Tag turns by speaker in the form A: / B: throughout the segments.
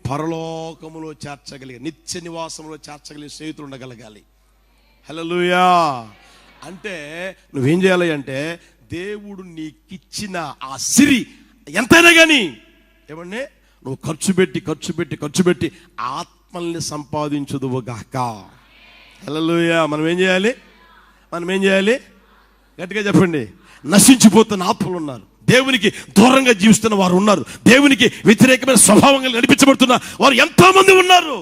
A: పరలోకములో చేర్చగలిగే, నిత్య నివాసంలో చేర్చగలిగే స్నేహితులు ఉండగలగాలి. హల్లెలూయా. అంటే నువ్వేం చేయాలి అంటే, దేవుడు నీకిచ్చిన ఆ సిరి ఎంతైనా కానీ ఏమండి, నువ్వు ఖర్చు పెట్టి ఆత్మల్ని సంపాదించుదువుగాక. హల్లెలూయా. మనం ఏం చేయాలి? గట్టిగా చెప్పండి. నశించిపోతున్న ఆత్మలు ఉన్నారు, దేవునికి దూరంగా జీవిస్తున్న వారు ఉన్నారు, దేవునికి వ్యతిరేకమైన స్వభావంగా నడిపించబడుతున్న వారు ఎంతో మంది ఉన్నారు.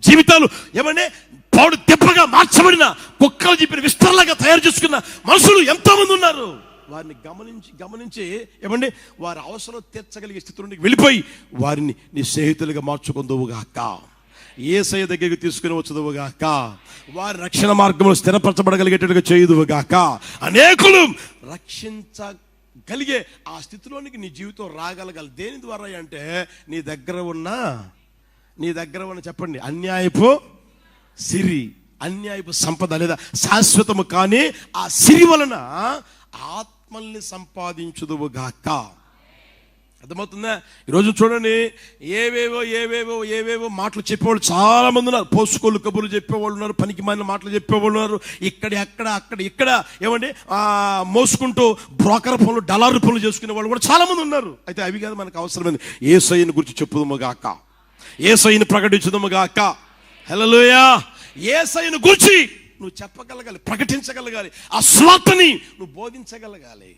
A: జీవితాలు ఏమంటే పాడు దెబ్బగా మార్చబడిన, కుక్కలు చెప్పిన విస్తరలాగా తయారు చేసుకున్న మనుషులు ఎంతో మంది ఉన్నారు. వారిని గమనించి ఏమండి, వారి అవసరం తీర్చగలిగే స్థితిలోకి వెళ్ళిపోయి వారిని నీ స్నేహితులుగా మార్చుకుందువుగాక. యేసయ్య దగ్గరికి తీసుకుని వచ్చుదువుగాక. వారి రక్షణ మార్గంలో స్థిరపరచబడగలిగేటట్టుగా చేయుదువుగాక. అనేకులు రక్షించగలిగే ఆ స్థితిలోనికి నీ జీవితం రాగలగాలి. దేని ద్వారా అంటే, నీ దగ్గర ఉన్న చెప్పండి, అన్యాయపు సిరి, అన్యాయపు సంపద లేదా శాశ్వతము కానీ ఆ సిరి వలన ఆత్మల్ని సంపాదించుదువుగాక. అర్థమవుతుందా? ఈరోజు చూడండి, ఏవేవో మాటలు చెప్పేవాళ్ళు చాలా మంది ఉన్నారు. పోసుకోలు కబుర్లు చెప్పేవాళ్ళు ఉన్నారు, పనికి మాలిన మాటలు చెప్పేవాళ్ళు ఉన్నారు. ఇక్కడ ఏమండి మోసుకుంటూ బ్రోకర్ పనులు, డలార్ పనులు చేసుకునే వాళ్ళు కూడా చాలా మంది ఉన్నారు. అయితే అవి కాదు మనకు అవసరమైంది. యేసయ్యను గురించి చెప్పుదుముగాక, యేసయ్యను ప్రకటించుదుముగాక. హల్లెలూయా. యేసయ్యను గురించి నువ్వు చెప్పగలగాలి, ప్రకటించగలగాలి, ఆ స్వార్థని నువ్వు బోధించగలగాలి.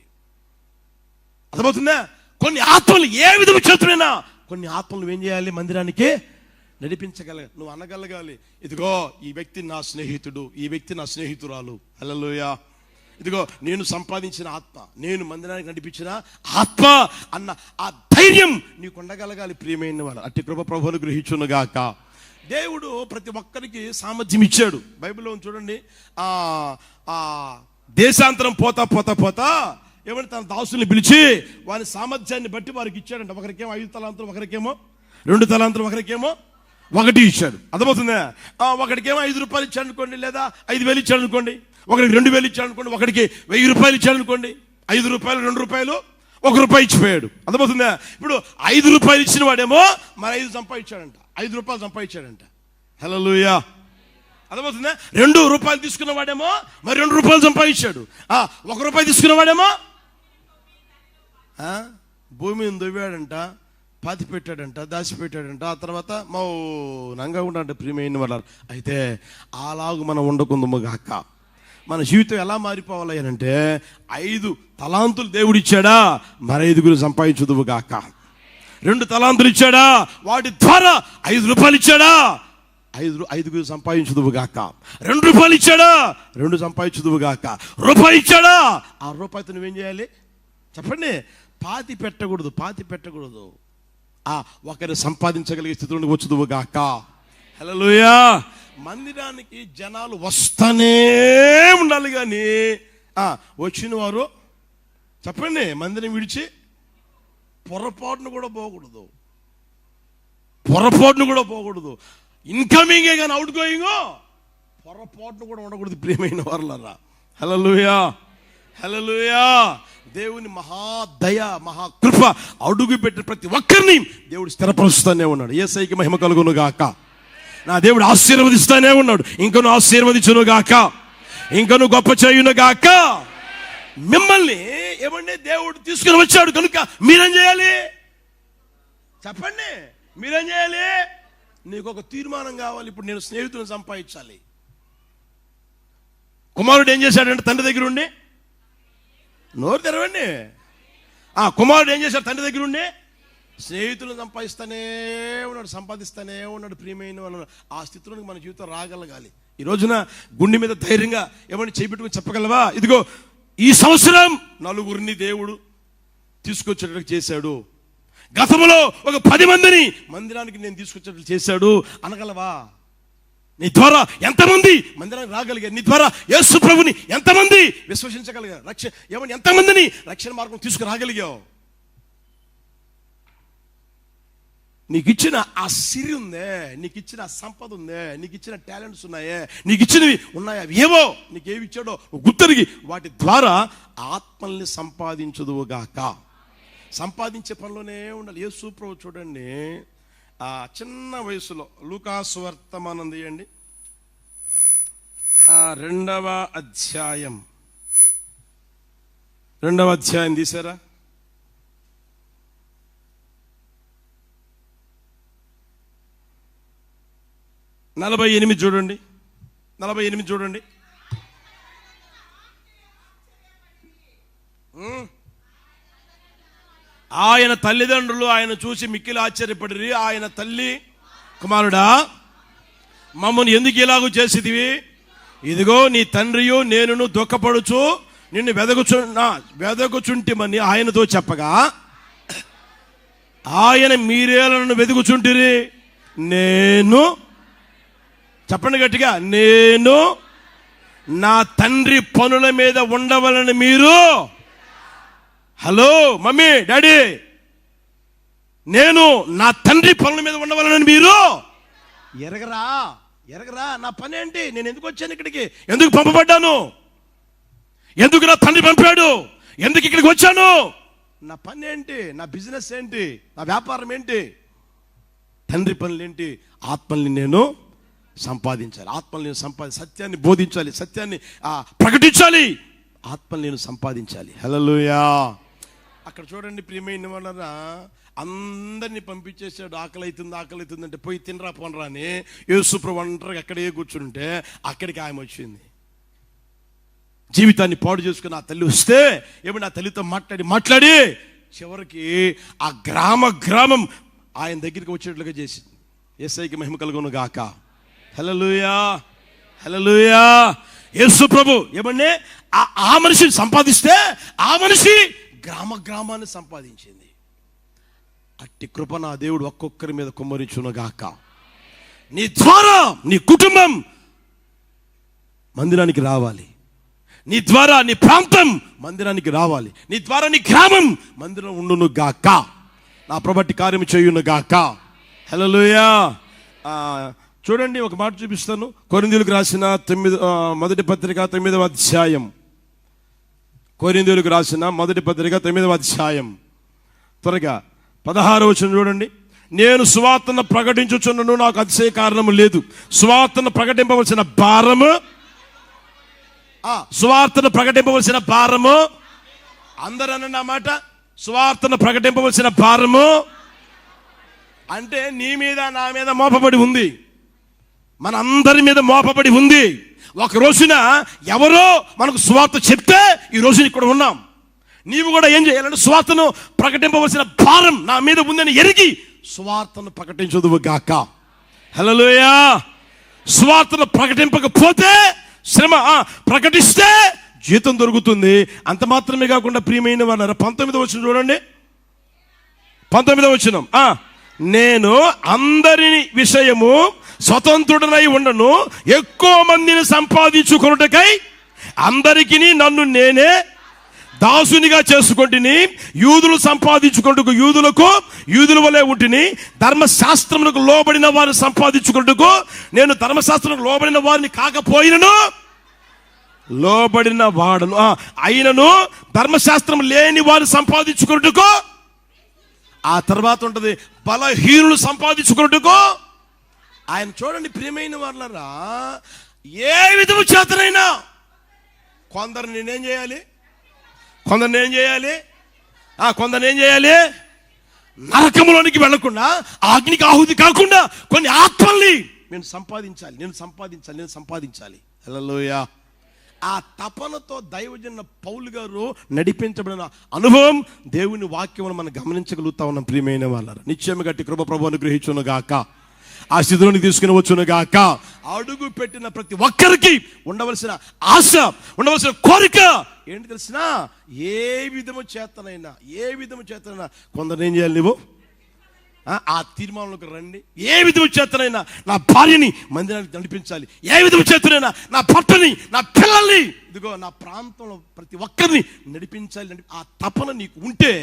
A: అర్థమవుతుందా? కొన్ని ఆత్మలు ఏ విధము చేతులైనా కొన్ని ఆత్మలు నువ్వేం చేయాలి, మందిరానికి నడిపించగలగాలి. నువ్వు అనగలగాలి, ఇదిగో ఈ వ్యక్తి నా స్నేహితుడు, ఈ వ్యక్తి నా స్నేహితురాలు. హల్లెలూయా. ఇదిగో నేను సంపాదించిన ఆత్మ, నేను మందిరానికి నడిపించిన ఆత్మ అన్న ఆ ధైర్యం నీకు ఉండగలగాలి. ప్రియమైన వాళ్ళు, అట్టి కృప ప్రభువును గ్రహించునుగాక. దేవుడు ప్రతి ఒక్కరికి సామర్థ్యం ఇచ్చాడు. బైబిల్లో చూడండి, దేశాంతరం పోతా ఏమంటే తన దాసుల్ని పిలిచి వారి సామర్థ్యాన్ని బట్టి వారికి ఇచ్చాడంట. ఒకరికేమో 5 తలాంతులు, ఒకరికేమో 2 తలాంతులు, ఒకరికేమో 1 ఇచ్చాడు. అర్థమవుతుందా? ఒకడికేమో 5 రూపాయలు ఇచ్చాడు అనుకోండి, లేదా 5,000 ఇచ్చాడు అనుకోండి, ఒకరికి 2,000 ఇచ్చాడు అనుకోండి, ఒకడికి 1,000 రూపాయలు ఇచ్చాడు అనుకోండి. 5 రూపాయలు, 2 రూపాయలు, 1 రూపాయి ఇచ్చిపోయాడు. అర్థమవుతుందా? ఇప్పుడు 5 రూపాయలు ఇచ్చిన వాడేమో మరి 5 సంపాదించాడంట, 5 రూపాయలు సంపాదించాడంట. హల్లెలూయా. అర్థమవుతుందా? 2 రూపాయలు తీసుకున్న వాడేమో మరి 2 రూపాయలు సంపాదించాడు. 1 రూపాయి తీసుకున్న వాడేమో భూమిని దువ్వాడంట, పాతి పెట్టాడంట, దాచిపెట్టాడంట. ఆ తర్వాత మౌనంగా ఉంటాడంట. ప్రియమైన వాళ్ళ, అయితే అలాగూ మనం ఉండకుందుముగాక. మన జీవితం ఎలా మారిపోవాలి అంటే, 5 తలాంతులు దేవుడు ఇచ్చాడా, మరి 5 సంపాదించుదువుగాక. 2 తలాంతులు ఇచ్చాడా, వాటి ద్వారా 5 రూపాయలు ఇచ్చాడా, 5 సంపాదించుదువుగాక. 2 రూపాయలు ఇచ్చాడా, 2 సంపాదించుదువుగాక. రూపాయి ఇచ్చాడా, ఆ రూపాయితో నువ్వేం చేయాలి చెప్పండి? పాతి పెట్టకూడదు. ఒకరు సంపాదించగలిగే స్థితిలోకి వచ్చుదువుగాక. హల్లెలూయా. మందిరానికి జనాలు వస్తానే ఉండాలి, కానీ వచ్చిన వారు చెప్పండి మందిరం విడిచి పొరపాటును కూడా పోకూడదు. ఇన్కమింగే కానీ అవుట్ గోయింగ్ పొరపాటును కూడా ఉండకూడదు. ప్రియమైన వారలారా, హల్లెలూయా. దేవుని మహాదయ, మహాకృప అడుగు పెట్టి ప్రతి ఒక్కరిని దేవుడు స్థిరపరుస్తూనే ఉన్నాడు. యేసయ్యకి మహిమ కలుగును గాక. నా దేవుడు ఆశీర్వదిస్తూనే ఉన్నాడు. ఇంకను ఆశీర్వదించును గాక, ఇంకను గొప్ప చేయును గాక. మిమ్మల్ని ఏమంటే దేవుడు తీసుకుని వచ్చాడు కనుక మీరేం చేయాలి చెప్పండి? మీరేం చేయాలి? నీకు ఒక తీర్మానం కావాలి. ఇప్పుడు నేను స్నేహితులను సంపాదించాలి. కుమారుడు ఏం చేశాడంటే తండ్రి దగ్గర ఉండి, నోరు తెరవండి. కుమారుడు ఏం చేశాడు? తండ్రి దగ్గర ఉండి స్నేహితులను సంపాదిస్తానే ఉన్నాడు. ప్రియమైన వాళ్ళు, ఆ స్థితిలోకి మన జీవితం రాగలగాలి. ఈ రోజున గుండె మీద ధైర్యంగా ఏమని చేపెట్టుకుని చెప్పగలవా, ఇదిగో ఈ సంవత్సరం 4 దేవుడు తీసుకొచ్చేటట్టు చేశాడు, గతంలో ఒక 10 మందిని మందిరానికి నేను తీసుకొచ్చేటట్టు చేశాడు అనగలవా? నీ ద్వారా ఎంతమంది మందిరానికి రాగలిగారు? నీ ద్వారా యేసు ప్రభుని ఎంతమంది విశ్వసించగలిగారు? ఎంతమందిని రక్షణ మార్గం తీసుకురాగలిగావు? నీకు ఇచ్చిన ఆ సిరి ఉందే, నీకు ఇచ్చిన ఆ సంపద ఉందే, నీకు ఇచ్చిన టాలెంట్స్ ఉన్నాయే, నీకు ఇచ్చినవి ఉన్నాయా, అవి ఏవో నీకేవి ఇచ్చాడో గుర్తెరిగి వాటి ద్వారా ఆత్మల్ని సంపాదించుదువుగాక. సంపాదించే పనిలోనే ఉండాలి. యేసు ప్రభు చూడండి, ఆ చిన్న వయసులో లూకాసు వర్తమానం తీయండి, 2వ అధ్యాయం తీసారా? 48 చూడండి, 48 చూడండి. ఆయన తల్లిదండ్రులు ఆయన చూసి మిక్కిలి ఆశ్చర్యపడిరి. ఆయన తల్లి, కుమారుడా, మమ్మల్ని ఎందుకు ఇలాగూ చేసిదివి? ఇదిగో నీ తండ్రియు నేనును దుఃఖపడుచు నిన్ను వెదకుచుంటిమని ఆయనతో చెప్పగా, ఆయన మీరేలా నన్ను వెతుకుచుంటిరి? నేను, చెప్పండి గట్టిగా, నేను నా తండ్రి పనుల మీద ఉండవలని మీరు. హలో మమ్మీ డాడీ, నేను నా తండ్రి పనుల మీద ఉండవాలని మీరు ఎరగరా? నా పని ఏంటి? నేను ఎందుకు వచ్చాను ఇక్కడికి? ఎందుకు పంపబడ్డాను? ఎందుకు నా తండ్రి పంపాడు? ఎందుకు ఇక్కడికి వచ్చాను? నా పని ఏంటి? నా బిజినెస్ ఏంటి? నా వ్యాపారం ఏంటి? తండ్రి పనులు ఏంటి? ఆత్మల్ని నేను సంపాదించాలి, ఆత్మల్ని నేను సత్యాన్ని బోధించాలి, సత్యాన్ని ప్రకటించాలి, ఆత్మల్ని నేను సంపాదించాలి. హల్లెలూయా. అక్కడ చూడండి ప్రియమైన వాళ్ళరా, అందరినీ పంపించేసాడు. ఆకలి అవుతుంది అంటే పోయి తినరా పోనరా అని యేసుప్రభు ఒంటరిగా అక్కడే కూర్చుంటే అక్కడికి ఆయన వచ్చింది. జీవితాన్ని పాడు చేసుకుని ఆ తల్లి వస్తే ఏమన్నా ఆ తల్లితో మాట్లాడి చివరికి ఆ గ్రామం ఆయన దగ్గరికి వచ్చేట్లుగా చేసింది. యేసయ్యకి మహిమ కలుగును గాక. హల్లెలూయా, హల్లెలూయా. యేసు ప్రభు ఏమన్నా ఆ మనిషిని సంపాదిస్తే ఆ మనిషి గ్రామాన్ని సంపాదించింది. అట్టి కృప నా దేవుడు ఒక్కొక్కరి మీద కుమ్మరించును గాక. నీ ద్వారా నీ కుటుంబం మందిరానికి రావాలి, నీ ద్వారా నీ ప్రాంతం మందిరానికి రావాలి, నీ ద్వారా నీ గ్రామం మందిరం ఉండును గాక. నా ప్రభట్టి కార్యం చేయును గాక. హల్లెలూయా. చూడండి ఒక మాట చూపిస్తాను. కొరింథీయులకు రాసిన మొదటి పత్రిక 9వ అధ్యాయం. కొరింథీయులకు రాసిన మొదటి పత్రిక 9వ అధ్యాయం త్వరగా 16వ వచనం చూడండి. నేను సువార్తను ప్రకటించుచున్నను, నాకు అతిశయ కారణము లేదు. సువార్తను ప్రకటింపవలసిన భారము, అందరూ అన్న మాట, సువార్తను ప్రకటింపవలసిన భారము అంటే నీ మీద నా మీద మోపబడి ఉంది, మన అందరి మీద మోపబడి ఉంది. ఒక రోజున ఎవరో మనకు సువార్త చెప్తే ఈ రోజున ఇక్కడ ఉన్నాం. నీవు కూడా ఏం చేయాలంటే సువార్తను ప్రకటింపవలసిన భారం నా మీద ఉందని ఎరిగి సువార్తను ప్రకటించదువు గాక. హల్లెలూయా. సువార్తను ప్రకటింపకపోతే శ్రమ, ప్రకటిస్తే జీతం దొరుకుతుంది. అంత మాత్రమే కాకుండా ప్రియమైన వారు 19వ వచనం చూడండి. 19వ వచనం, నేను అందరి విషయము స్వతంత్రుడనై ఉండను, ఎక్కువ మందిని సంపాదించుకొనుటకై అందరికీ నన్ను నేనే దాసునిగా చేసుకుంటుని. యూదులు సంపాదించుకుంటూ యూదులకు యూదుల వలె ఉంటిని, ధర్మశాస్త్రములకు లోబడిన వారిని సంపాదించుకుంటూ నేను ధర్మశాస్త్రం లోబడిన వారిని కాకపోయినను లోబడిన వాడను అయినను ధర్మశాస్త్రం లేని వారిని సంపాదించుకుంటూ. ఆ తర్వాత ఉంటుంది బలహీనులు సంపాదించుకుంటూ. ఆయన చూడండి ప్రియమైన వాళ్ళరా, ఏ విధము చేతనైనా కొందరిని నేనేం చేయాలి, కొందరిని ఏం చేయాలి, నరకములోనికి వెళ్లకుండా, అగ్నికి ఆహుతి కాకుండా కొన్ని ఆత్మల్ని నేను సంపాదించాలి. హల్లెలూయా. ఆ తపనతో దైవజన పౌలు గారు నడిపించబడిన అనుభవం దేవుని వాక్యమును మనం గమనించగలుగుతా ఉన్నాం ప్రియమైన వాళ్ళ. నిశ్చయము గట్టి కృప ప్రభు అనుగ్రహించును గాక. ఆ స్థితిలోనికి తీసుకుని వచ్చును గాక. అడుగు పెట్టిన ప్రతి ఒక్కరికి ఉండవలసిన ఆశ, ఉండవలసిన కోరిక ఏంటి తెలిసిన? ఏ విధము చేతనైనా కొందరు ఏం చేయాలి, నువ్వు ఆ తీర్మానంలోకి రండి. ఏ విధము చేతనైనా నా భార్యని మందిరానికి నడిపించాలి, ఏ విధము చేతనైనా నా భర్తని, నా పిల్లల్ని, ఇదిగో నా ప్రాంతంలో ప్రతి ఒక్కరిని నడిపించాలి. ఆ తపన నీకు ఉంటే,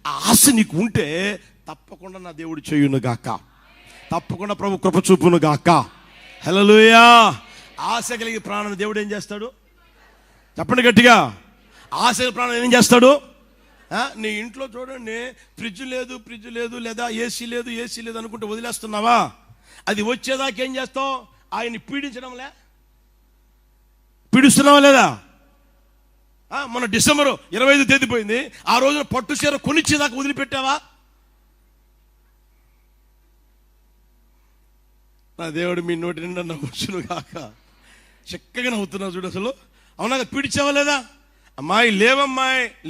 A: ఆ ఆశ నీకు ఉంటే తప్పకుండా నా దేవుడు చేయును గాక, తప్పకుండా ప్రభు కృప చూపును గాక. హల్లెలూయా. ఆశ కలిగి ప్రాణాన్ని దేవుడు ఏం చేస్తాడు? చెప్పండి గట్టిగా. ఆశ ప్రాణం ఏం చేస్తాడు? నీ ఇంట్లో చూడండి, ఫ్రిడ్జ్ లేదు లేదా ఏసీ లేదు అనుకుంటే వదిలేస్తున్నావా? అది వచ్చేదాకా ఏం చేస్తావు? ఆయన్ని పీడిస్తున్నావా లేదా? మన డిసెంబర్ 25 తేదీ పోయింది, ఆ రోజున పట్టు చీర కొనిచ్చేదాకా వదిలిపెట్టావా? నా దేవుడు మీ నోటి నిండా నవ్వుచును గాక. చక్కగా నవ్వుతున్నావు చూడు. అసలు అవునా? పీడిచావా లేదా? అమ్మాయి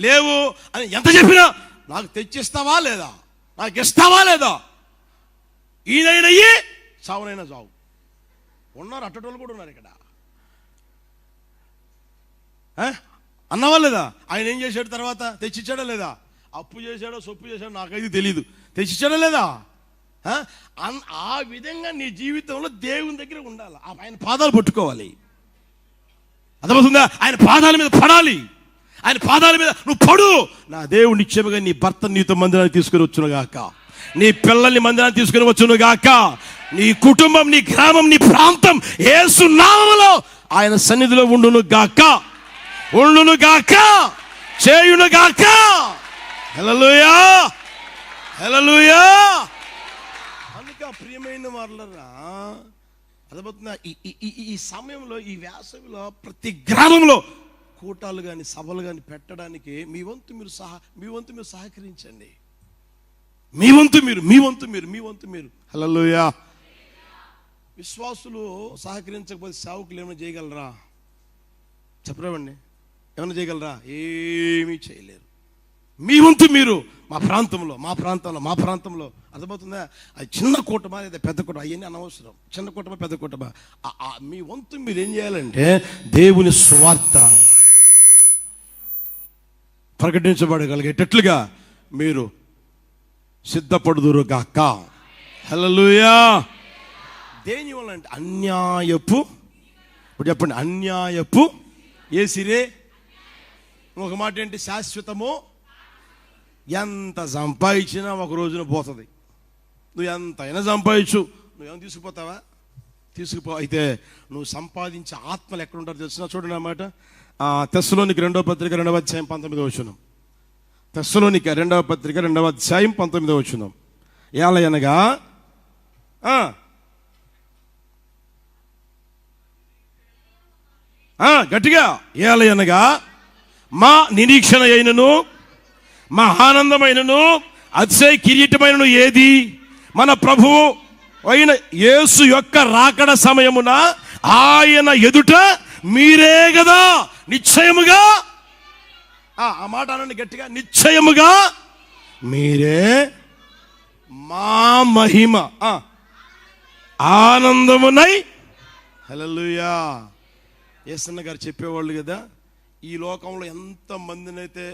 A: లేవు అని ఎంత చెప్పినా నాకు తెచ్చిస్తావా లేదా, నాకు ఇస్తావా లేదా? ఈయనయ్యి చావునైనా చావు. ఉన్నారు, అట్టటోళ్ళు కూడా ఉన్నారు ఇక్కడ. అన్నవా లేదా? ఆయన ఏం చేశాడు? తర్వాత తెచ్చిచ్చాడా లేదా? అప్పు చేశాడో సొప్పు చేశాడో నాకైతే తెలీదు. తెచ్చిచ్చాడా లేదా? ఆ విధంగా నీ జీవితంలో దేవుని దగ్గర ఉండాలి. ఆయన పాదాలు పట్టుకోవాలి. అర్థమవుతుందా? ఆయన పాదాల మీద పడాలి. ఆయన పాదాల మీద నువ్వు పడు. నా దేవుడు నిశ్చయముగా నీ భర్త నీతో మందిరానికి తీసుకుని వచ్చును గాక, నీ పిల్లల్ని మందిరానికి తీసుకుని వచ్చును గాక, నీ కుటుంబం, నీ గ్రామం, నీ ప్రాంతం యేసు నామములో ఆయన సన్నిధిలో ఉండును గాక, చేయును గాక. హల్లెలూయా, హల్లెలూయా. అందుకే ప్రియమైన వాళ్ళరా, అర్థమవుతుందా? ఈ సమయంలో, ఈ వేసవిలో ప్రతి గ్రామంలో కూటాలు కానీ సభలు కానీ పెట్టడానికి మీ వంతు మీరు సహకరించండి. మీ వంతు మీరు. హల్లెలూయా. విశ్వాసులు సహకరించకపోతే సేవకులు ఏమైనా చేయగలరా? చెప్పరావండి, ఏమైనా చేయగలరా? ఏమీ చేయలేరు. మీ వంతు మీరు. మా ప్రాంతంలో అర్థమవుతుందా? అది చిన్న కూటమా లేదా పెద్ద కూటమా అవన్నీ అనవసరం. చిన్న కూటమా పెద్ద కూటమా, మీ వంతు మీరు ఏం చేయాలంటే దేవుని సువార్త ప్రకటించబడగలిగేటట్లుగా మీరు సిద్ధపడుదురు గాక. హల్లెలూయా. దేని వల్ల అంటే అన్యాయపు, ఇప్పుడు చెప్పండి, అన్యాయపు ఏసిరే. ఒక మాట ఏంటి? శాశ్వతము. ఎంత సంపాదించినా ఒక రోజున పోతుంది. నువ్వు ఎంతైనా సంపాదించు, నువ్వేమో తీసుకుపోతావా? అయితే నువ్వు సంపాదించే ఆత్మలు ఎక్కడ ఉంటారో తెలిసిన చూడండి అన్నమాట. తెస్సలోనికి 2వ పత్రిక 2వ అధ్యాయం 19వ వచనం. తెస్సలోనికి 2వ పత్రిక 2వ అధ్యాయం 19వ వచనం. ఏలయనగా గట్టిగా, ఏలయనగా మా నిరీక్షణ అయినను మా ఆనందమైనను అతిశయ కిరీటమైనను ఏది? మన ప్రభువు అయిన యేసు యొక్క రాకడ సమయమున ఆయన ఎదుట మీరే కదా నిశ్చయముగా. ఆ మాట అనండి గట్టిగా, నిశ్చయముగా మీరే మా మహిమ ఆనందమునై. హల్లెలూయా. యేసన్న గారు చెప్పేవాళ్ళు కదా, ఈ లోకంలో ఎంత మందినైతే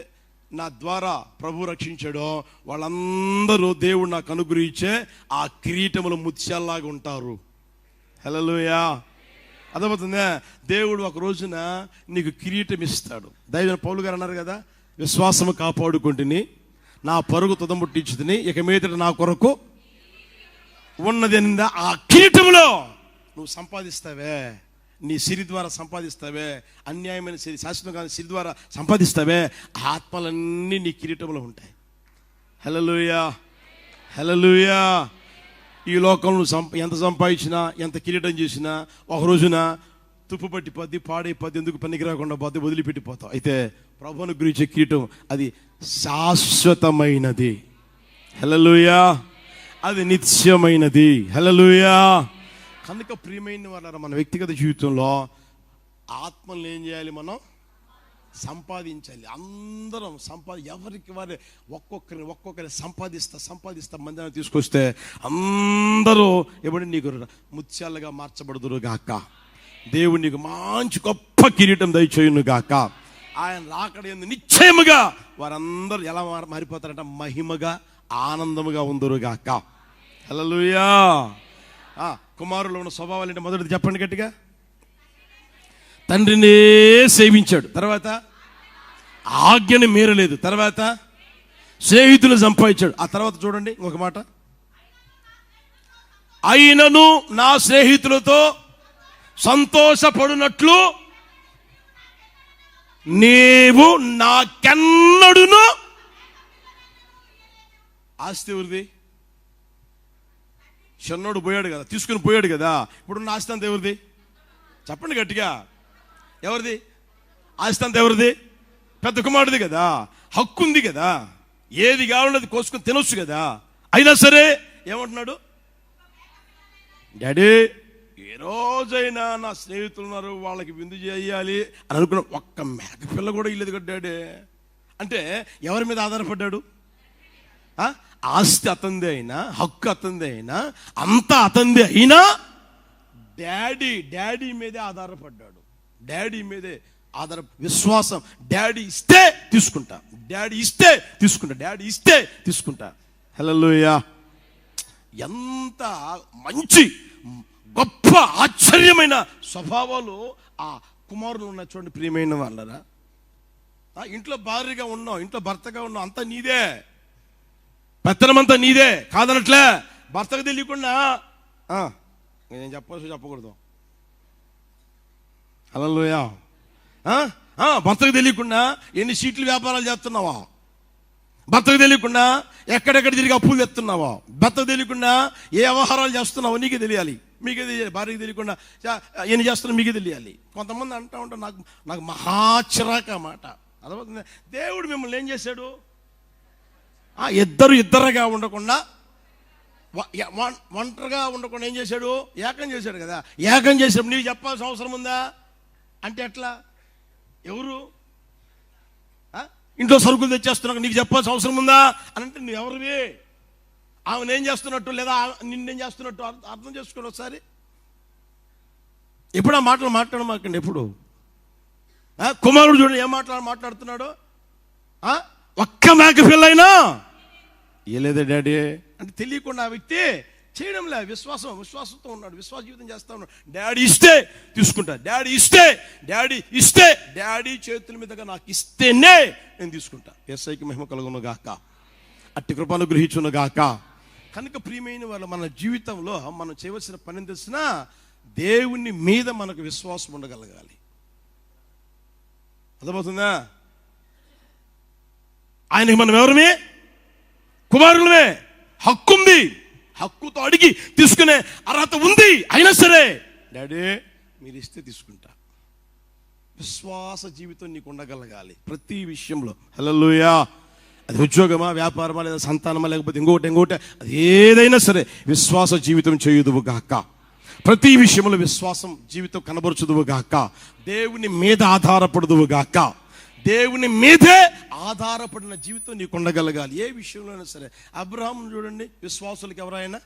A: నా ద్వారా ప్రభు రక్షించాడో వాళ్ళందరూ దేవుడు నాకు అనుగ్రహించే ఆ కిరీటములు ముత్యాల్లాగా ఉంటారు. హల్లెలూయా. అర్థమవుతుందా? దేవుడు ఒక రోజున నీకు కిరీటం ఇస్తాడు. దైవ పౌలు గారు అన్నారు కదా, విశ్వాసము కాపాడుకుంటుని నా పరుగు తుదముట్టించుతుని ఇక మీదట నా కొరకు ఉన్నది. ఆ కిరీటములో నువ్వు సంపాదిస్తావే, నీ సిరి ద్వారా సంపాదిస్తావే, అన్యాయమైన సిరి, శాశ్వతం కాని సిరి ద్వారా సంపాదిస్తావే, ఆత్మలన్నీ నీ కిరీటంలో ఉంటాయి. హల్లెలూయా, హల్లెలూయా. ఈ లోకంలో ఎంత సంపాదించినా, ఎంత కిరీటం చేసినా ఒక రోజున తుప్పు పట్టిపోద్ది, పాడైపోద్ది, ఎందుకు పనికి రాకుండా పోద్ది, వదిలిపెట్టిపోతావు. అయితే ప్రభువును గురించే కిరీటం అది శాశ్వతమైనది. హల్లెలూయా. అది నిత్యమైనది. హల్లెలూయా. కనుక ప్రియమైన వాళ్ళ మన వ్యక్తిగత జీవితంలో ఆత్మల్ని ఏం చేయాలి? మనం సంపాదించాలి. అందరం ఎవరికి వారే ఒక్కొక్కరిని సంపాదిస్తా మందిరాన్ని తీసుకొస్తే అందరూ ఎవరి నీకు ముత్యాలుగా మార్చబడుదురు గాక. దేవుడు నీకు మంచి గొప్ప కిరీటం దయచేయును గాక. ఆయన రాకడ యందు నిశ్చయముగా వారందరూ ఎలా మారిపోతారంట? మహిమగా, ఆనందముగా ఉందురు గాక. హల్లెలూయా. కుమారులో ఉన్న స్వభావాలు అంటే మొదటిది చెప్పండి గట్టిగా, తండ్రినే సేవించాడు, తర్వాత ఆజ్ఞని మీరలేదు, తర్వాత స్నేహితులు సంపాదించాడు, ఆ తర్వాత చూడండి ఇంకొక మాట, అయినను నా స్నేహితులతో సంతోషపడినట్లు నీవు నాకెన్నడును ఆస్తి ఎవరిది? చిన్నోడు పోయాడు కదా, తీసుకుని పోయాడు కదా. ఇప్పుడున్న ఆస్తి అంతా ఎవరిది? చెప్పండి గట్టిగా. ఎవరిది ఆస్తి అంతా? ఎవరిది? పెద్ద కుమారుడిది కదా. హక్కు ఉంది కదా, ఏది కావాలన్నది కోసుకొని తినొచ్చు కదా. అయినా సరే ఏమంటున్నాడు? డాడీ, ఏ రోజైనా నా స్నేహితులు ఉన్నారు, వాళ్ళకి విందు చేయాలి అని అనుకున్న ఒక్క మేకపిల్ల కూడా ఇల్లేదు కదా డాడీ. అంటే ఎవరి మీద ఆధారపడ్డాడు? ఆస్తి అతందే అయినా, హక్కు అతందే అయినా, అంతా అతందే అయినా డాడీ మీదే ఆధారపడ్డాడు. డాడీ మీదే విశ్వాసం. డాడీ ఇస్తే తీసుకుంటా, డాడీ ఇస్తే తీసుకుంటా, డాడీ ఇస్తే తీసుకుంటా. హల్లెలూయా. ఎంత మంచి గొప్ప ఆశ్చర్యమైన స్వభావాలు ఆ కుమారులు ఉన్నాయి చూడండి ప్రియమైన వాళ్ళరా. ఇంట్లో భార్యగా ఉన్నావు, ఇంట్లో భర్తగా ఉన్నావు, అంతా నీదే, పెత్తనమంతా నీదే కాదనట్లే. భర్తకు తెలియకుండా నేను చెప్పకూడదు. హల్లెలూయా. భర్తకు తెలియకుండా ఎన్ని సీట్లు వ్యాపారాలు చేస్తున్నావా? భర్తకు తెలియకుండా ఎక్కడెక్కడ తిరిగి అప్పులు తెస్తున్నావా? భర్తకు తెలియకుండా ఏ వ్యవహారాలు చేస్తున్నావో నీకే తెలియాలి, మీకే తెలియాలి. భార్యకి తెలియకుండా ఎన్ని చేస్తున్నా మీకే తెలియాలి. కొంతమంది అంటూ ఉంటారు, నాకు మహాచిరాక మాట. అర్థమవుతుంది. దేవుడు మిమ్మల్ని ఏం చేశాడు? ఇద్దరుగా ఉండకుండా, ఒంటరిగా ఉండకుండా ఏం చేశాడు? ఏకం చేశాడు కదా. ఏకం చేసినప్పుడు నీకు చెప్పాల్సిన అవసరం ఉందా అంటే ఎట్లా? ఎవరు ఇంట్లో సరుకులు తెచ్చేస్తున్నావు, నీకు చెప్పాల్సిన అవసరం ఉందా అని అంటే నువ్వు ఎవరివి? ఆమెను ఏం చేస్తున్నట్టు లేదా నిన్నేం చేస్తున్నట్టు అర్థం చేసుకోండి ఒకసారి. ఎప్పుడు ఆ మాటలు మాట్లాడమాకండి. ఎప్పుడు కుమారుడు చూడండి ఏం మాట్లాడుతున్నాడు. ఒక్క మేక పిల్లైనా ఏలేదా డాడీ అంటే తెలియకుండా ఆ వ్యక్తి చేయడం లే. విశ్వాసంతో ఉన్నాడు, విశ్వాస జీవితం చేస్తా ఉన్నాడు. డాడీ ఇస్తే తీసుకుంటా, డాడీ ఇస్తే డాడీ చేతుల మీదుగా నాకు ఇస్తేనే నేను తీసుకుంటా. యేసయ్యకి మహిమ కలుగును గాక, అట్టి కృపను గ్రహించును గాక. కనుక ప్రియమైన వాళ్ళ మన జీవితంలో మనం చేయవలసిన పని తెలిసిన దేవుని మీద మనకు విశ్వాసం ఉండగలగాలి. అర్థమవుతుందా? ఆయనకి మనం ఎవరమే? కుమారులమే. హక్కు ఉంది, హక్కుతో అడిగి తీసుకునే అర్హత ఉంది. అయినా సరే డాడీ మీరు ఇస్తే తీసుకుంటా. విశ్వాస జీవితం నీకు ఉండగలగాలి ప్రతి విషయంలో. హల్లెలూయా. అది ఉద్యోగమా, వ్యాపారమా, లేదా సంతానమా, లేకపోతే ఇంకోటి అది ఏదైనా సరే విశ్వాస జీవితం చేయుదువు గాక. ప్రతి విషయంలో విశ్వాసం జీవితం కనబరుచుదువు గాక. దేవుని మీద ఆధారపడదువు గాక. దేవుని మీదే ఆధారపడిన జీవితం నీకు ఉండగలగాలి ఏ విషయంలోనైనా సరే. అబ్రహాం చూడండి, విశ్వాసులకు ఎవరైనా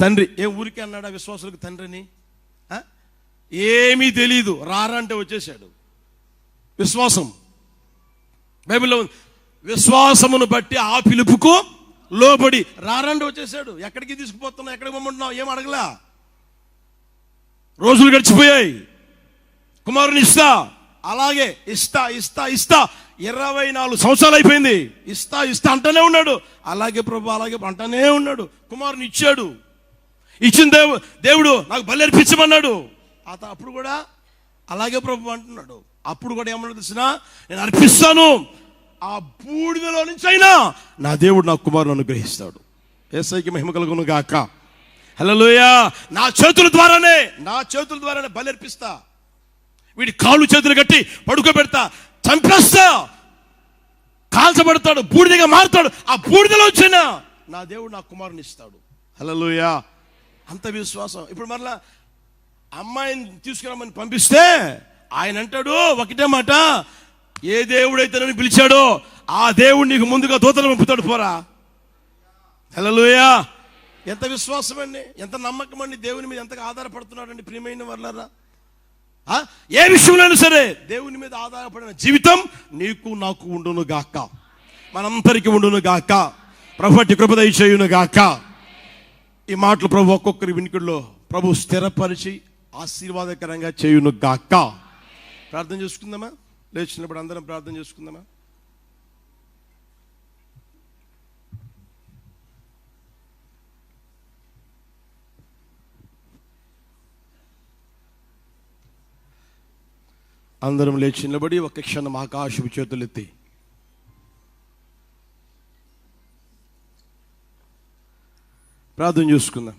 A: తండ్రి. ఏ ఊరికే అన్నాడా విశ్వాసులకు తండ్రిని? ఏమీ తెలీదు, రారంటే వచ్చేసాడు. విశ్వాసం బైబిల్లో విశ్వాసమును బట్టి ఆ పిలుపుకు లోబడి రారంటే వచ్చేసాడు. ఎక్కడికి తీసుకుపోతున్నావు, ఎక్కడికి పంపుతున్నావు ఏం అడగలా. రోజులు గడిచిపోయాయి. కుమారుని ఇస్తా, అలాగే ఇస్తా 24 సంవత్సరాలు అయిపోయింది. ఇస్తా అంటూనే ఉన్నాడు. అలాగే ప్రభు అలాగే అంటూనే ఉన్నాడు. కుమారుని ఇచ్చాడు. ఇచ్చిన దేవుడు నాకు బలి అర్పించమన్నాడు. అప్పుడు కూడా అలాగే ప్రభు అంటున్నాడు. అప్పుడు కూడా ఏమన్నా తెలిసినా నేను అర్పిస్తాను, ఆ బూడిదలో నుంచి అయినా నా దేవుడు నా కుమారుని అనుగ్రహిస్తాడు. యేసయ్యకి మహిమ కలుగును గాక. హల్లెలూయా. నా చేతుల ద్వారానే బలి అర్పిస్తా. వీడి కాళ్ళు చేతులు కట్టి పడుకోబెడతా, చంపేస్తా, కాల్చబడతాడు, బూడిదగా మారుతాడు. ఆ బూడిదలో వచ్చినా నా దేవుడు నా కుమారుని ఇస్తాడు. హల్లెలూయా. అంత విశ్వాసం. ఇప్పుడు మరలా అమ్మాయిని తీసుకురామని పంపిస్తే ఆయన అంటాడు ఒకటే మాట, ఏ దేవుడైతే నన్ను పిలిచాడో ఆ దేవుడు నీకు ముందుగా దూతలు పంపుతాడు, పోరా. హల్లెలూయా. ఎంత విశ్వాసం అండి, ఎంత నమ్మకం అండి, దేవుని మీద ఎంతగా ఆధారపడుతున్నాడండి ప్రియమైన వాళ్ళరా. ఏ విషయంలోనైనా సరే దేవుని మీద ఆధారపడిన జీవితం నీకు నాకు ఉండును గాక, మనందరికీ ఉండును గాక. ప్రభు అట్టి కృప దయచేయును గాక. ఈ మాటలు ప్రభు ఒక్కొక్కరి వినికిడిలో ప్రభు స్థిరపరిచి ఆశీర్వాదకరంగా చేయును గాక. ప్రార్థన చేసుకుందామా? లేచినప్పుడు అందరం ప్రార్థన చేసుకుందామా? అందరం లేచి నిలబడి ఒక క్షణం ఆకాశపు చేతులెత్తి ప్రార్థన చేసుకుందాం.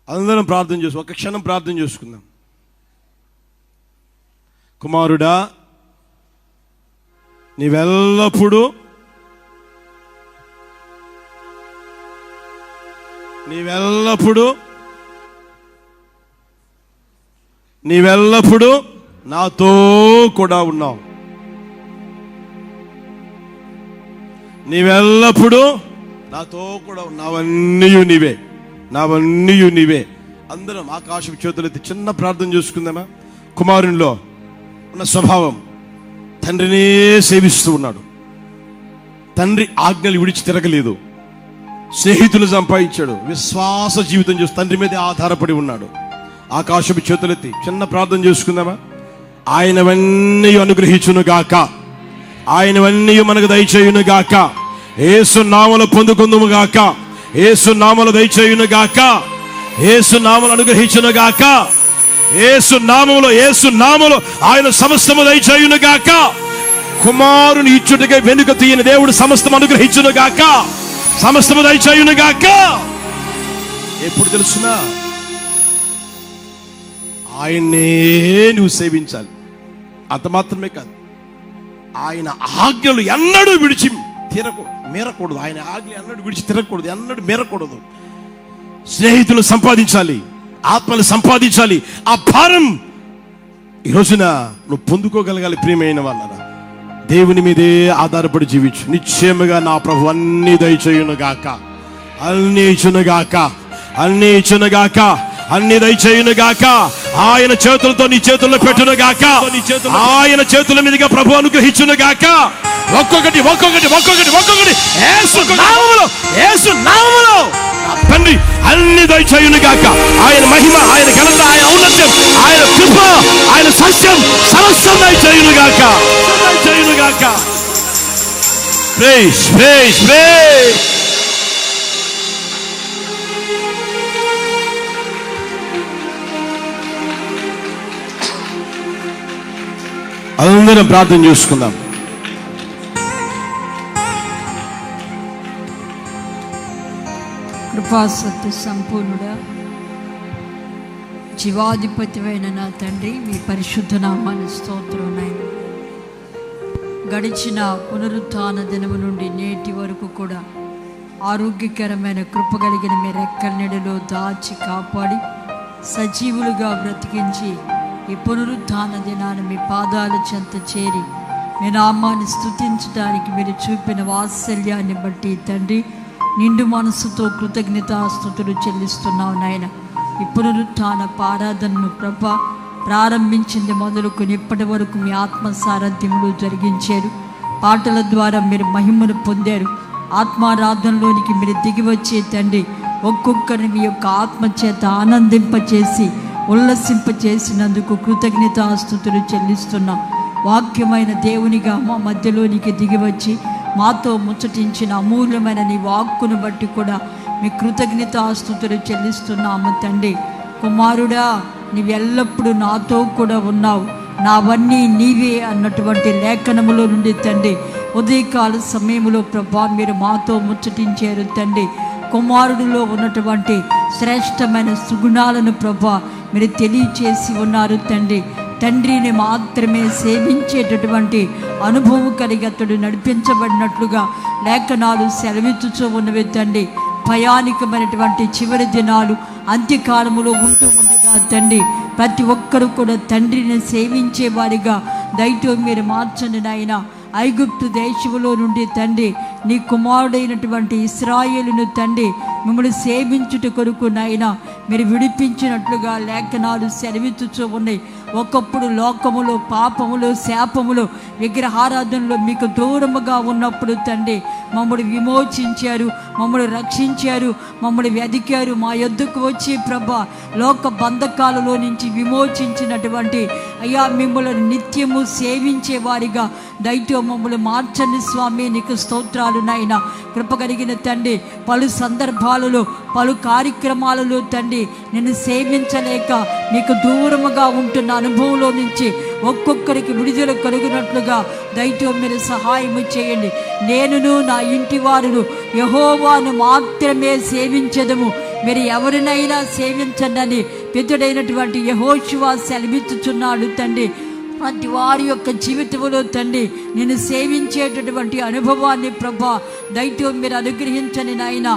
A: అందరం ప్రార్థన చేసి ఒక క్షణం ప్రార్థన చేసుకుందాం. కుమారుడా, నీవెల్లప్పుడూ నాతో కూడా ఉన్నావు. నీవెల్లప్పుడూ నాతో కూడా నావన్నీ నీవే. అందరం ఆకాశం చేతులెత్తి చిన్న ప్రార్థన చేసుకుందామా? కుమారునిలో ఉన్న స్వభావం తండ్రినే సేవిస్తూ ఉన్నాడు. తండ్రి ఆజ్ఞలు విడిచి తిరగలేదు. స్నేహితులు సంపాదించాడు. విశ్వాస జీవితం చేస్తూ తండ్రి మీదే ఆధారపడి ఉన్నాడు. ఆకాశపు చేతులెత్తి చిన్న ప్రార్థన చేసుకుందామా? ఆయనవన్నీ అనుగ్రహించును గాక, ఆయనవన్నీ మనకు దయచేయును గాక, యేసు నామములో పొందుకుందుము గాక, యేసు నామములో దయచేయును గాక, యేసు నామములో అనుగ్రహించును గాక, యేసు నామములో ఆయన సమస్తము దయచేయును గాక. కుమారుని ఇచ్చుటకై వెనుక తీయని దేవుడు సమస్తం అనుగ్రహించును గాక, సమస్తము దయచేయును గాక. ఎప్పుడు తెలుసునా? ఆయన్నే నువ్వు సేవించాలి. అంత మాత్రమే కాదు, ఆయన ఆజ్ఞలు ఎన్నడూ విడిచి మీరకూడదు. ఆయన ఆజ్ఞ ఎన్నడూ విడిచి తిరగకూడదు, ఎన్నడూ మీరకూడదు. స్నేహితులు సంపాదించాలి, ఆత్మలు సంపాదించాలి. ఆ భారం ఈ రోజున నువ్వు పొందుకోగలగాలి. ప్రియమైన వాళ్ళరా, దేవుని మీదే ఆధారపడి జీవించు. నిశ్చయముగా నా ప్రభు అన్ని దయచేయును గాక, అన్ని ఇచ్చును గాక, అన్ని దయచేయును గాక. ఆయన చేతులతో నీ చేతుల్లో పెట్టును గాక, ఆయన చేతుల మీదుగా ప్రభు అనుగ్రహించును గాక. ఒక్కొక్కటి యేసు నామములో తండ్రి అన్ని దయచేయును గాక. ఆయన మహిమ, ఆయన ఘనత, ఆయన ఔన్నత్యం, ఆయన కృప, ఆయన సత్యం సమస్తం దయచేయును గాక. ప్రైజ్. అందరం ప్రార్థన చేసుకుందాం.
B: కృపాసత్య సంపూర్ణుడా, జీవాధిపతివైన నా తండ్రి, మీ పరిశుద్ధ నామానికి స్తోత్రం నాయన. గడిచిన పునరుత్థాన దినము నుండి నేటి వరకు కూడా ఆరోగ్యకరమైన కృప కలిగిన మీ రెక్కల నీడలో దాచి కాపాడి సజీవులుగా బ్రతికించి ఈ పునరుత్థాన దినాన్ని మీ పాదాల చెంత చేరి మీ నామాన్ని స్తుతించడానికి మీరు చూపిన వాత్సల్యాన్ని బట్టి తండ్రి నిండు మనసుతో కృతజ్ఞతాస్తుతులు చెల్లిస్తున్నావు నాయన. ఈ పునరుత్థాన ఆరాధనను ప్రభా ప్రారంభించింది మొదలుకొని ఇప్పటి వరకు మీ ఆత్మ సారథ్యములు జరిగించారు. పాటల ద్వారా మీరు మహిమను పొందారు. ఆత్మారాధనలోనికి మీరు దిగివచ్చే తండ్రి ఒక్కొక్కరిని మీ యొక్క ఆత్మ చేత ఆనందింపచేసి ఉల్లసింపచేసినందుకు కృతజ్ఞతాస్తుతులు చెల్లిస్తున్నాం. వాక్యమైన దేవునిగా మా మధ్యలోనికి దిగివచ్చి మాతో ముచ్చటించిన అమూల్యమైన నీ వాక్కును బట్టి కూడా మీ కృతజ్ఞతాస్తుతులు చెల్లిస్తున్నాము తండ్రి. కుమారుడా, నీవెల్లప్పుడూ నాతో కూడా ఉన్నావు, నావన్నీ నీవే అన్నటువంటి లేఖనములో నుండి తండ్రి ఉదయకాల సమయంలో ప్రభా మీరు మాతో ముచ్చటించారు తండ్రి. కుమారుడిలో ఉన్నటువంటి శ్రేష్టమైన సుగుణాలను ప్రభా మీరు తెలియచేసి ఉన్నారు తండ్రి. తండ్రిని మాత్రమే సేవించేటటువంటి అనుభవం కలిగి అతడు నడిపించబడినట్లుగా లేఖనాలు సెలవిచ్చుచూ ఉన్నవి తండ్రి. భయానికమైనటువంటి చివరి దినాలు అంత్యకాలములో ఉంటూ ఉండగా తండ్రి ప్రతి ఒక్కరూ కూడా తండ్రిని సేవించే వారిగా దయతో మీరు మార్చండి నాయన. ఐగుప్తు దేశములో నుండి తండ్రి నీ కుమారుడైనటువంటి ఇశ్రాయేలును తండ్రి మిమ్మల్ని సేవించుట కొరకు నాయన మీరు విడిపించినట్లుగా లేఖనాలు సెలవిచ్చుచూ ఉన్నాయి. ఒకప్పుడు లోకములో పాపములో శాపములో విగ్రహారాధనలో మీకు దూరముగా ఉన్నప్పుడు తండ్రి మమ్మల్ని విమోచించారు, మమ్మల్ని రక్షించారు, మమ్మల్ని వెదికారు. మా యొద్దకు వచ్చి ప్రభా లోక బంధకాలలో నుంచి విమోచించినటువంటి అయ్యా మిమ్మల్ని నిత్యము సేవించే వారిగా దయతో మమ్మల్ని మార్చండి స్వామి. నీకు స్తోత్రాలు నాయన. కృప కలిగిన తండ్రి పలు సందర్భాలలో పలు కార్యక్రమాలలో తండ్రి నిన్ను సేవించలేక నీకు దూరముగా ఉంటున్న అనుభవంలో నుంచి ఒక్కొక్కరికి విడుదల కలుగునట్లుగా దయతో మీరు సహాయము చేయండి. నేనును నా ఇంటి వారును యెహోవాను మాత్రమే సేవించదము, మీరు ఎవరినైనా సేవించండి పెద్దడైనటువంటి యెహోషువ సెలవిచ్చుచున్నాడు తండ్రి. ప్రతి వారి యొక్క జీవితంలో తండ్రి నేను సేవించేటటువంటి అనుభవాన్ని ప్రభా దయతో మీరు అనుగ్రహించని నాయన.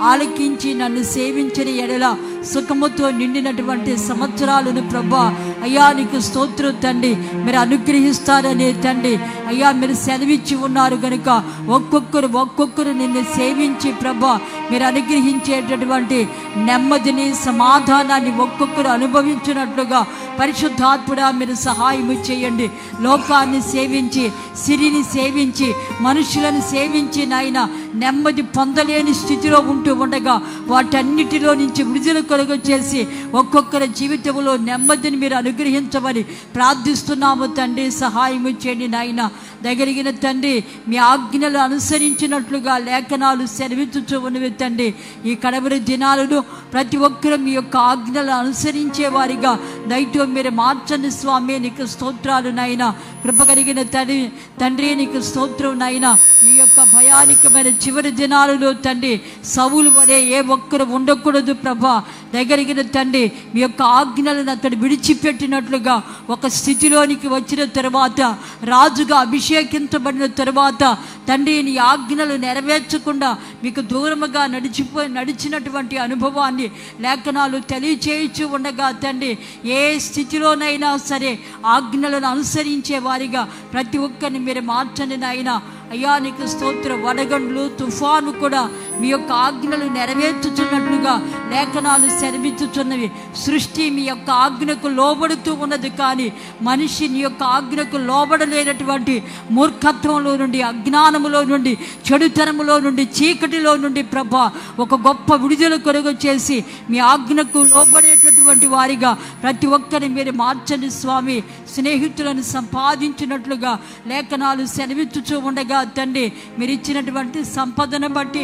B: ఆలకించి నన్ను సేవించని ఎడల సుఖముతో నిండినటువంటి సంవత్సరాలను ప్రభా అయ్యా నీకు స్తోత్రం తండ్రి, మీరు అనుగ్రహిస్తారని తండ్రి అయ్యా మీరు సెలవిచ్చి ఉన్నారు కనుక ఒక్కొక్కరు నిన్ను సేవించి ప్రభా మీరు అనుగ్రహించేటటువంటి నెమ్మదిని సమాధానాన్ని ఒక్కొక్కరు అనుభవించినట్లుగా పరిశుద్ధాత్ముడా మీరు సహాయము చేయండి. లోకాన్ని సేవించి సిరిని సేవించి మనుషులను సేవించి నాయన నెమ్మది పొందలేని స్థితిలో ఉంటూ ఉండగా వాటన్నిటిలో నుంచి విడుదల కలుగ చేసి ఒక్కొక్కరి జీవితంలో నెమ్మదిని మీరు అనుగ్రహించమని ప్రార్థిస్తున్నాము తండ్రి. సహాయము చేయండి నాయన. దగ్గరిగిన తండ్రి మీ ఆజ్ఞలు అనుసరించినట్లుగా లేఖనాలు సెలవిచ్చుచూ ఉన్నవి తండ్రి. ఈ కడవరి దినాలను ప్రతి ఒక్కరూ మీ యొక్క ఆజ్ఞలు అనుసరించే వారిగా దయతో మీరు మార్చండి స్వామి. నీకు స్తోత్రాలు నాయన. కృప కలిగిన తండ్రి నీకు స్తోత్రం నాయన. ఈ యొక్క భయానికమైన చివరి దినాలలో తండ్రి సౌలు వలె ఏ ఒక్కరు ఉండకూడదు ప్రభా. దగ్గరిగిన తండ్రి మీ యొక్క ఆజ్ఞలను అతడు విడిచిపెట్టినట్లుగా ఒక స్థితిలోనికి వచ్చిన తరువాత రాజుగా అభిషేకించబడిన తరువాత తండ్రి నీ ఆజ్ఞలు నెరవేర్చకుండా మీకు దూరముగా నడిచినటువంటి అనుభవాన్ని లేఖనాలు తెలియచేయచ్చు ఉండగా తండ్రి ఏ స్థితిలోనైనా సరే ఆజ్ఞలను అనుసరించే వారిగా ప్రతి ఒక్కరిని మీరు మార్చండి నాయన. అయ్యా నీకు స్తోత్రం. వడగండ్లు తుఫాను కూడా మీ యొక్క ఆజ్ఞలు నెరవేర్చుచున్నట్లుగా లేఖనాలు సెలవిచ్చుచున్నవి. సృష్టి మీ యొక్క ఆజ్ఞకు లోబడుతూ ఉన్నది, కానీ మనిషి నీ యొక్క ఆజ్ఞకు లోబడలేనటువంటి మూర్ఖత్వంలో నుండి, అజ్ఞానములో నుండి, చెడుతనములో నుండి, చీకటిలో నుండి ప్రభా ఒక గొప్ప విడుదల కొరకు చేసి మీ ఆజ్ఞకు లోబడేటటువంటి వారిగా ప్రతి ఒక్కరిని మీరు మార్చండి స్వామి. స్నేహితులను సంపాదించినట్లుగా లేఖనాలు సెలవిచ్చుచూ ఉండగా తండ్రి మీరు ఇచ్చినటువంటి సంపదను బట్టి,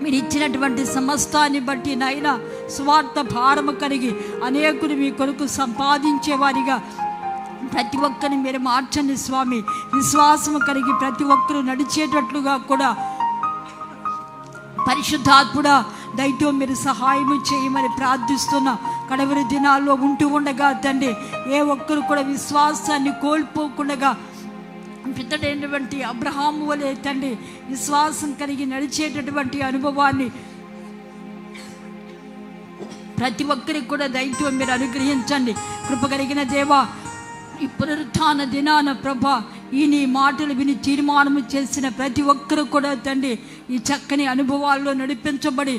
B: మీరు ఇచ్చినటువంటి సమస్తాన్ని బట్టి నాయన స్వార్థ భారము కలిగి అనేకులు మీ కొరకు సంపాదించేవారిగా ప్రతి ఒక్కరిని మీరు మార్చండి స్వామి. విశ్వాసము కలిగి ప్రతి ఒక్కరు నడిచేటట్లుగా కూడా పరిశుద్ధాత్ముడా దయతో మీరు సహాయము చేయమని ప్రార్థిస్తున్నా. కడవరి దినాల్లో ఉంటూ ఉండగా తండ్రి ఏ ఒక్కరు కూడా విశ్వాసాన్ని కోల్పోకుండా పెద్దడైనటువంటి అబ్రహాము వలె తండ్రి విశ్వాసం కలిగి నడిచేటటువంటి అనుభవాన్ని ప్రతి ఒక్కరికి కూడా దయతో మీరు అనుగ్రహించండి. కృప కలిగిన దేవా, ఈ పునరుత్థాన దినాన ప్రభా ఈ నీ మాటలు విని తీర్మానము చేసిన ప్రతి ఒక్కరు కూడా తండ్రి ఈ చక్కని అనుభవాల్లో నడిపించబడి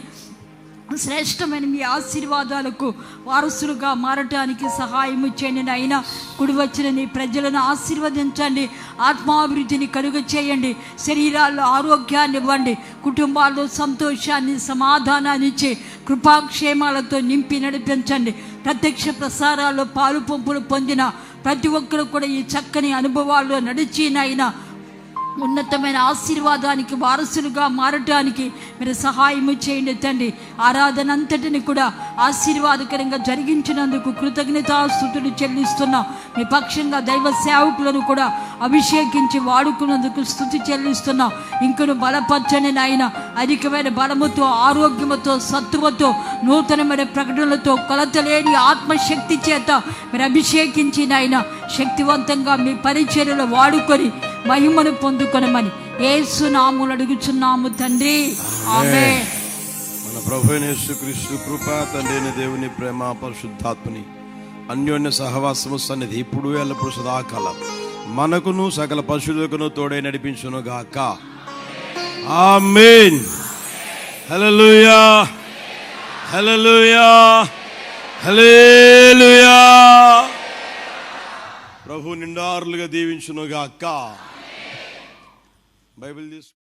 B: శ్రేష్టమైన మీ ఆశీర్వాదాలకు వారసులుగా మారటానికి సహాయము చేయండి నాయన. కుడి వచ్చిన నీ ప్రజలను ఆశీర్వదించండి, ఆత్మాభివృద్ధిని కలుగ చేయండి, శరీరాల్లో ఆరోగ్యాన్ని ఇవ్వండి, కుటుంబాల్లో సంతోషాన్ని సమాధానాన్ని ఇచ్చి కృపాక్షేమాలతో నింపి నడిపించండి. ప్రత్యక్ష ప్రసారాల్లో పాలు పంపులు పొందిన ప్రతి ఒక్కరు కూడా ఈ చక్కని అనుభవాల్లో నడిచి నాయన ఉన్నతమైన ఆశీర్వాదానికి వారసులుగా మారటానికి మీరు సహాయము చేయండి తండ్రి. ఆరాధన అంతటిని కూడా ఆశీర్వాదకరంగా జరిగించినందుకు కృతజ్ఞతాస్తుతులు చెల్లిస్తున్నాం. మీ పక్షంగా దైవ సేవకులను కూడా అభిషేకించి వాడుకున్నందుకు స్తుతి చెల్లిస్తున్నాం. ఇంకను బలపరచని నాయన అధికమైన బలముతో, ఆరోగ్యముతో, సత్తువతో, నూతనమైన ప్రకటనలతో, కొలతలేని ఆత్మశక్తి చేత మీరు అభిషేకించి నాయన శక్తివంతంగా మీ పరిచర్యలో వాడుకొని మహిమను పొందుకొనమని యేసు నామములో అడుగుచున్నాము తండ్రి, ఆమేన్.
A: మన ప్రభువైన యేసుక్రీస్తు కృప, తండ్రి అయిన దేవుని ప్రేమ, పరిశుద్ధాత్మని అన్యోన్య సహవాసము సన్నిధి ఇప్పుడు ఎల్లప్పుడు సదాకాలం మనకును సకల పశువులకును తోడై నడిపించును గాక. ఆమేన్. హల్లెలూయా, హల్లెలూయా, హల్లెలూయా. ప్రభు నిండారులుగా దీవించును గాక. బైబిల్ తీసు.